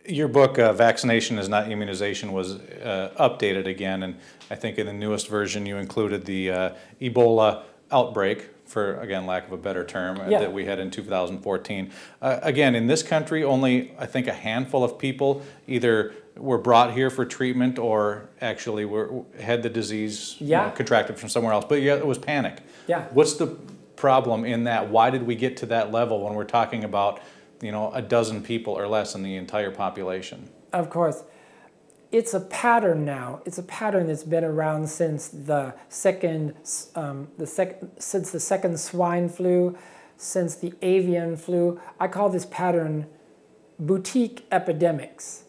Your book, Vaccination is Not Immunization, was updated again, and I think in the newest version you included the Ebola outbreak, for, again, lack of a better term, that we had in 2014. Again, in this country, only, I think, a handful of people either were brought here for treatment or actually had the disease contracted from somewhere else. But yeah, it was panic. Yeah. What's the problem in that? Why did we get to that level when we're talking about, you know, a dozen people or less in the entire population? Of course. It's a pattern now. It's a pattern that's been around since the second swine flu, since the avian flu. I call this pattern boutique epidemics,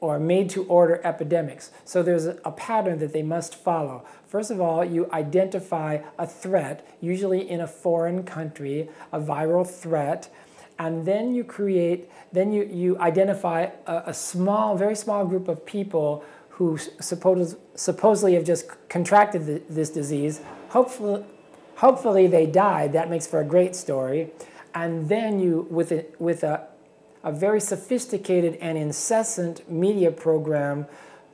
or made-to-order epidemics. So there's a pattern that they must follow. First of all, you identify a threat, usually in a foreign country, a viral threat, and then you identify a very small group of people who supposedly have just contracted this disease. Hopefully they died. That makes for a great story. And then you, with a very sophisticated and incessant media program,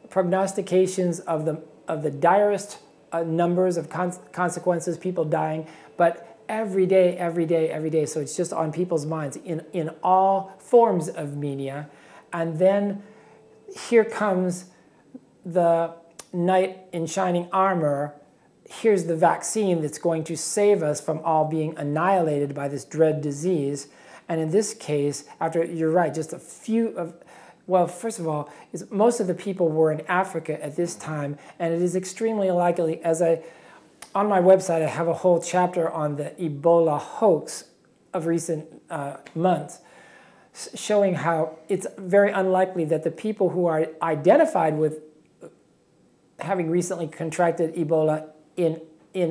prognostications of the direst numbers of consequences, people dying, but every day, every day, every day. So it's just on people's minds in all forms of media. And then here comes the knight in shining armor. Here's the vaccine that's going to save us from all being annihilated by this dread disease. And in this case, you're right, just a few of, well, first of all, most of the people were in Africa at this time, and it is extremely likely, on my website, I have a whole chapter on the Ebola hoax of recent months, showing how it's very unlikely that the people who are identified with having recently contracted Ebola in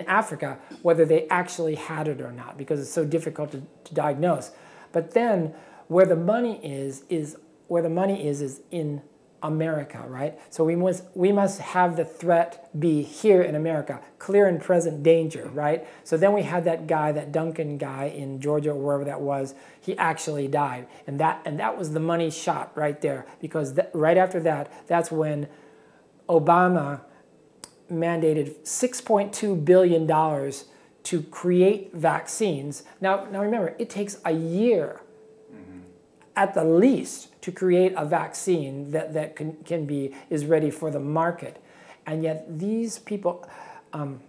Africa, whether they actually had it or not, because it's so difficult to diagnose. But then, where the money is in America, right? So we must have the threat be here in America, clear and present danger, right? So then we had that guy, that Duncan guy in Georgia or wherever that was, he actually died. And that was the money shot right there, because right after that, that's when Obama mandated $6.2 billion to create vaccines. Now remember, it takes a year at the least to create a vaccine that is ready for the market. And yet these people, and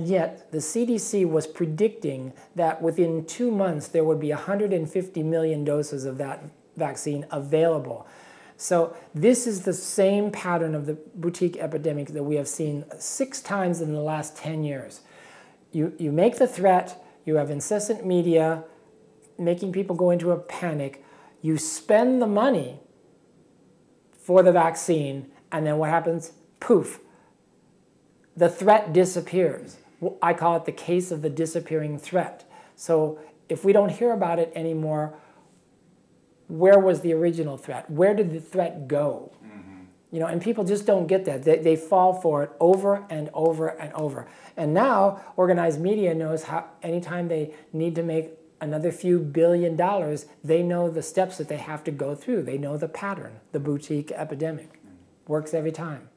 yet the CDC was predicting that within 2 months there would be 150 million doses of that vaccine available. So this is the same pattern of the boutique epidemic that we have seen 6 times in the last 10 years. You make the threat, you have incessant media making people go into a panic, you spend the money for the vaccine, and then what happens? Poof. The threat disappears. I call it the case of the disappearing threat. So if we don't hear about it anymore, where was the original threat? Where did the threat go? You know, and people just don't get that. They fall for it over and over and over. And now organized media knows how anytime they need to make another few $1 billion, they know the steps that they have to go through. They know the pattern, the boutique epidemic. Works every time.